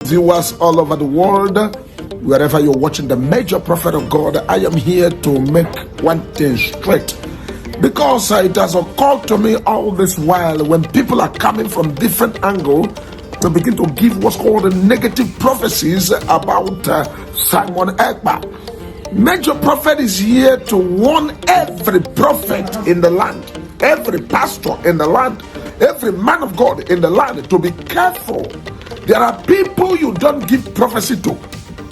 viewers all over the world, wherever you're watching the Major Prophet of God, I am here to make one thing straight. Because it has occurred to me all this while when people are coming from different angles to begin to give what's called negative prophecies about Simon Ekpa. Major Prophet is here to warn every prophet in the land, every pastor in the land, every man of God in the land to be careful. There are people you don't give prophecy to.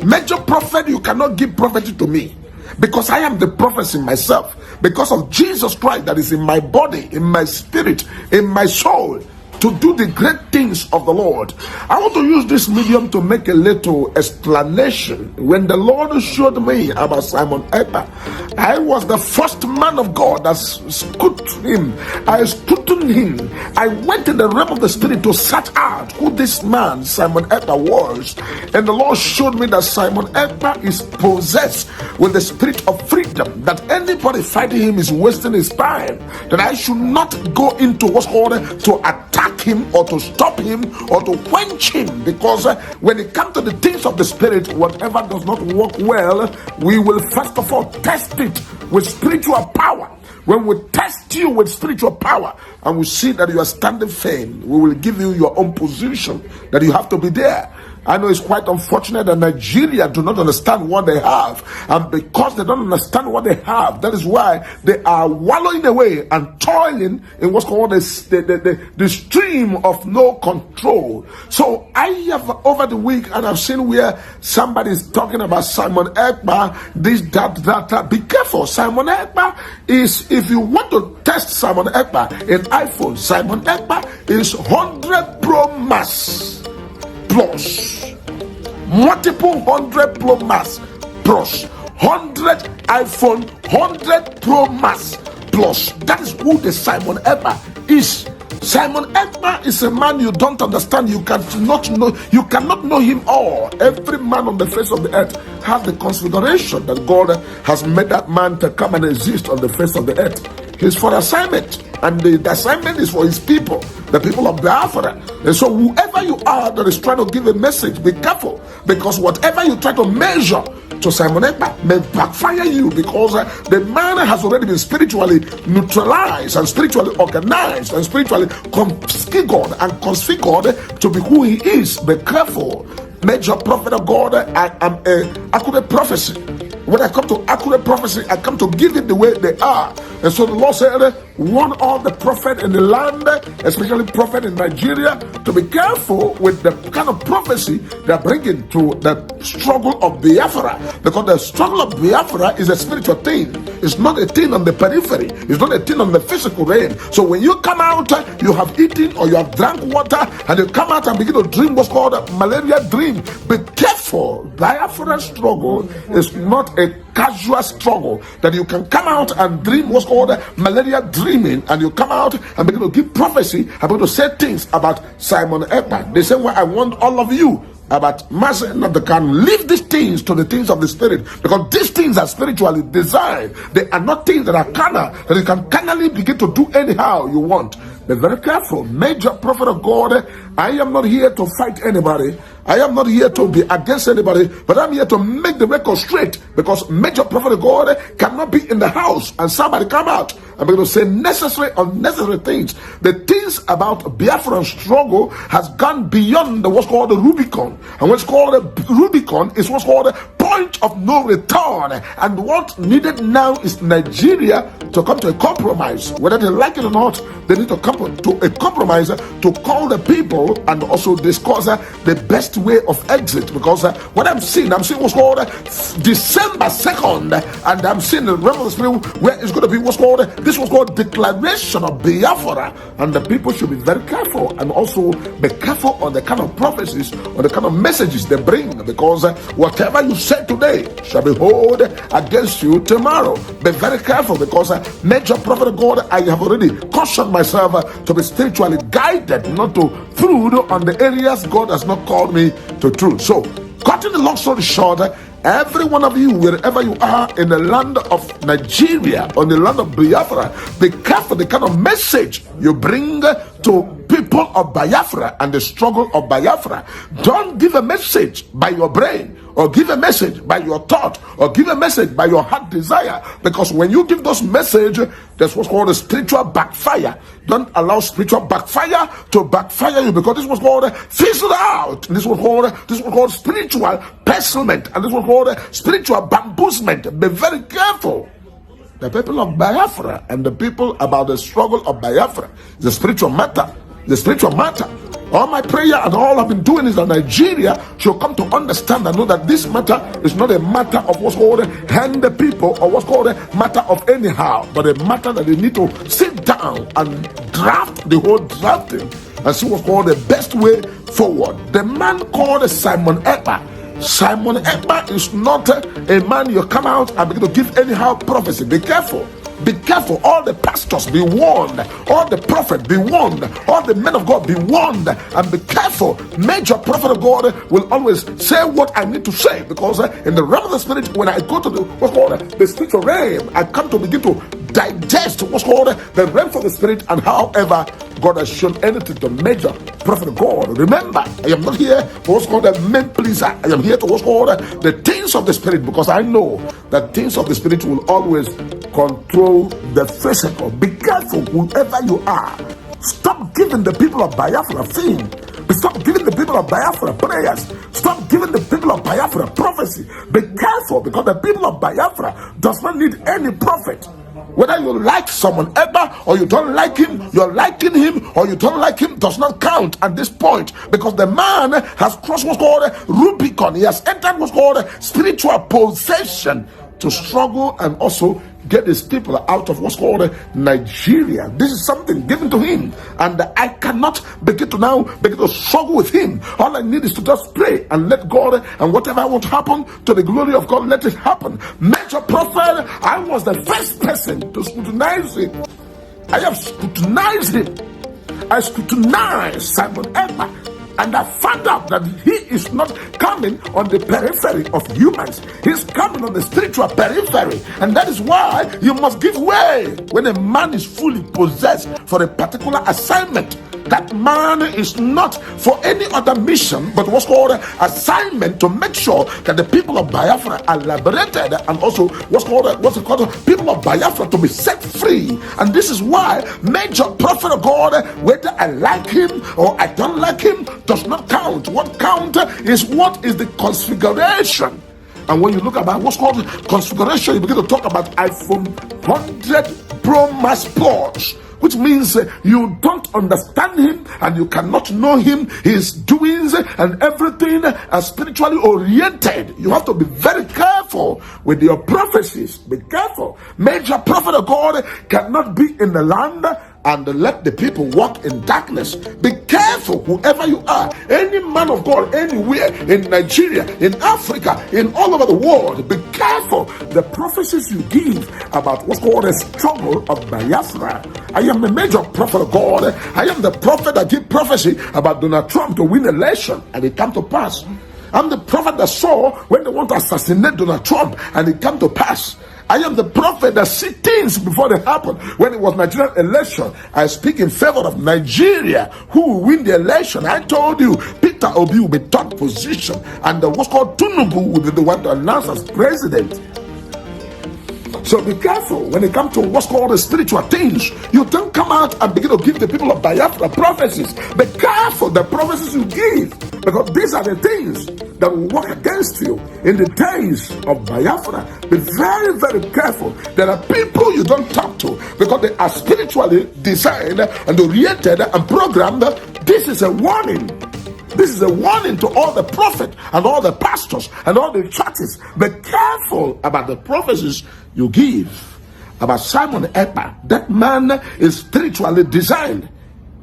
Major Prophet, you cannot give prophecy to me because I am the prophecy myself, because of Jesus Christ that is in my body, in my spirit, in my soul, to do the great things of the Lord. I want to use this medium to make a little explanation. When the Lord showed me about Simon Ekpa, I was the first man of God that scrutined him. I scrutined him. I went in the realm of the spirit to search out who this man, Simon Ekpa, was. And the Lord showed me that Simon Ekpa is possessed with the spirit of freedom, that anybody fighting him is wasting his time, that I should not go into what's called to attack him or to stop him or to quench him, because when it comes to the things of the spirit, whatever does not work well, we will first of all test it with spiritual power. When we test you with spiritual power and we see that you are standing firm, we will give you your own position, that you have to be there. I know it's quite unfortunate that Nigeria do not understand what they have, and because they don't understand what they have, that is why they are wallowing away and toiling in what's called the stream of no control. So I have over the week, and I've seen where somebody is talking about Simon Ekpa, this, that. Be careful. Simon Ekpa is, if you want to test Simon Ekpa in iPhone, Simon Ekpa is 100 Promax plus, multiple 100 Promax plus, 100 iPhone, 100 Promax plus. That is who the Simon Ekpa is. Simon Ekpa is a man you don't understand. You cannot know him all. Every man on the face of the earth has the consideration that God has made that man to come and exist on the face of the earth. He's for assignment, and the assignment is for his people, the people of Biafra. And so whoever you are that is trying to give a message, be careful, because whatever you try to measure to Simon Ekpa may backfire you, because the man has already been spiritually neutralized and spiritually organized and spiritually configured to be who he is. Be careful. Major Prophet of God, I am a accurate prophecy. When I come to accurate prophecy, I come to give it the way they are. And so the Lord said, warn all the prophet in the land, especially prophet in Nigeria, to be careful with the kind of prophecy they're bringing to the struggle of Biafra. Because the struggle of Biafra is a spiritual thing. It's not a thing on the periphery. It's not a thing on the physical realm. So when you come out, you have eaten or you have drank water, and you come out and begin to dream what's called a malaria dream. Be careful. Biafra struggle is not a casual struggle that you can come out and dream what's called malaria dreaming, and you come out and begin to give prophecy about to say things about Simon Ekpa. The same way I want all of you about Master not the can leave these things to the things of the spirit, because these things are spiritually designed. They are not things that are carnal, that you can carnally begin to do anyhow you want. Be very careful. Major Prophet of God, I am not here to fight anybody. I am not here to be against anybody, but I'm here to make the record straight, because Major Prophet of God cannot be in the house and somebody come out and begin to say necessary, unnecessary things. The things about Biafran struggle has gone beyond what's called the Rubicon. And what's called the Rubicon is what's called the point of no return. And what needed now is Nigeria to come to a compromise. Whether they like it or not, they need to come to a compromise to call the people and also discuss the best way of exit. Because what I'm seeing what's called December 2nd, and I'm seeing the realm of the spirit where it's going to be what's called, this was called declaration of Biafra, and the people should be very careful and also be careful on the kind of prophecies or the kind of messages they bring, because whatever you say today shall be held against you tomorrow. Be very careful, because Major Prophet of God, I have already cautioned myself to be spiritually guided, not to through on the areas God has not called me to truth. So, cutting the long story short, Every one of you, wherever you are in the land of Nigeria, on the land of Biafra, be careful the kind of message you bring to people of Biafra and the struggle of Biafra. Don't give a message by your brain, or give a message by your thought, or give a message by your heart desire, because when you give those messages, that's what's called a spiritual backfire. Don't allow spiritual backfire to backfire you, because this was called fizzle out. This was called spiritual pestilment, and this was called spiritual bamboozlement. Be very careful. The people of Biafra and the people about the struggle of Biafra is a spiritual matter. The spiritual matter. All my prayer and all I've been doing is that Nigeria should come to understand and know that this matter is not a matter of what's called hand the people, or what's called a matter of anyhow, but a matter that they need to sit down and draft the whole drafting and see what's called the best way forward. The man called Simon Ekpa. Simon Ekpa is not a man you come out and begin to give anyhow prophecy. Be careful. Be careful. All the pastors, be warned. All the prophets, be warned. All the men of God, be warned. And be careful. Major prophet of God will always say what I need to say, because in the realm of the spirit, when I go to what's called the spiritual realm, I come to begin to digest what's called the realm of the spirit, and however God has shown anything to major prophet of God. Remember, I am not here for what's called a men pleaser. I am here to what's called the things of the spirit, because I know that things of the spirit will always control the physical. Be careful, whoever you are. Stop giving the people of Biafra theme. Stop giving the people of Biafra prayers. Stop giving the people of Biafra prophecy. Be careful, because the people of Biafra does not need any prophet. Whether you like someone ever or you don't like him, you're liking him or you don't like him does not count at this point, because the man has crossed what's called Rubicon. He has entered what's called spiritual possession to struggle and also get his people out of what's called Nigeria. This is something given to him, and I cannot begin to struggle with him. All I need is to just pray and let God, and whatever I want to happen to the glory of God, let it happen. Major prophet, I was the first person to scrutinize him. I have scrutinized him. I scrutinized Simon Ekpa, and I found out that he is not coming on the periphery of humans. He's coming on the spiritual periphery. And that is why you must give way when a man is fully possessed for a particular assignment. That man is not for any other mission, but what's called assignment to make sure that the people of Biafra are liberated, and also what's called people of Biafra to be set free. And this is why major prophet of God, whether I like him or I don't like him, does not count. What counts is what is the configuration. And when you look about what's called configuration, you begin to talk about iPhone 100 Promax Plus, which means you don't understand him and you cannot know him, his doings and everything are spiritually oriented. You have to be very careful with your prophecies. Be careful. Major prophet of God cannot be in the land and let the people walk in darkness. Be careful, whoever you are, any man of God, anywhere in Nigeria, in Africa, in all over the world. Be careful the prophecies you give about what's called a struggle of Biafra. I am a major prophet of God. I am the prophet that give prophecy about Donald Trump to win election, and it come to pass. I'm the prophet that saw when they want to assassinate Donald Trump, and it come to pass. I am the prophet that see things before they happen. When it was Nigerian election, I speak in favor of Nigeria, who will win the election. I told you, Peter Obi will be third position, and what's called Tinubu will be the one to announce as president. So be careful when it comes to what's called the spiritual things. You don't come out and begin to give the people of Biafra prophecies. Be careful the prophecies you give, because these are the things that will work against you in the days of Biafra. Be very, very careful. There are people you don't talk to because they are spiritually designed and oriented and programmed. This is a warning. This is a warning to all the prophets and all the pastors and all the churches. Be careful about the prophecies you give. About Simon Ekpa, that man is spiritually designed.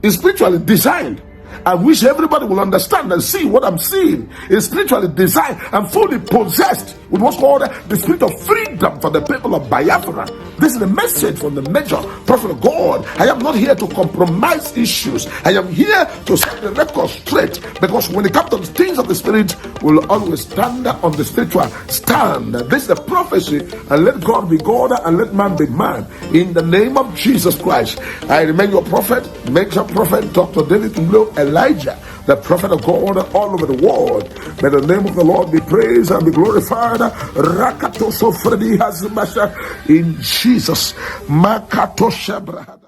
Is spiritually designed. I wish everybody will understand and see what I'm seeing. Is spiritually designed and fully possessed with what's called the spirit of freedom. freedom for the people of Biafra. This is the message from the major prophet of God. I am not here to compromise issues. I am here to set the record straight, because when it comes to the things of the spirit, we'll always stand on the spiritual stand. This is the prophecy, and let God be God and let man be man. In the name of Jesus Christ, I remain your prophet, major prophet, Dr. David Nglo Elijah, the prophet of God all over the world. May the name of the Lord be praised and be glorified. Rakatoso Freddy Hazmasha in Jesus. Makatosha Brahada.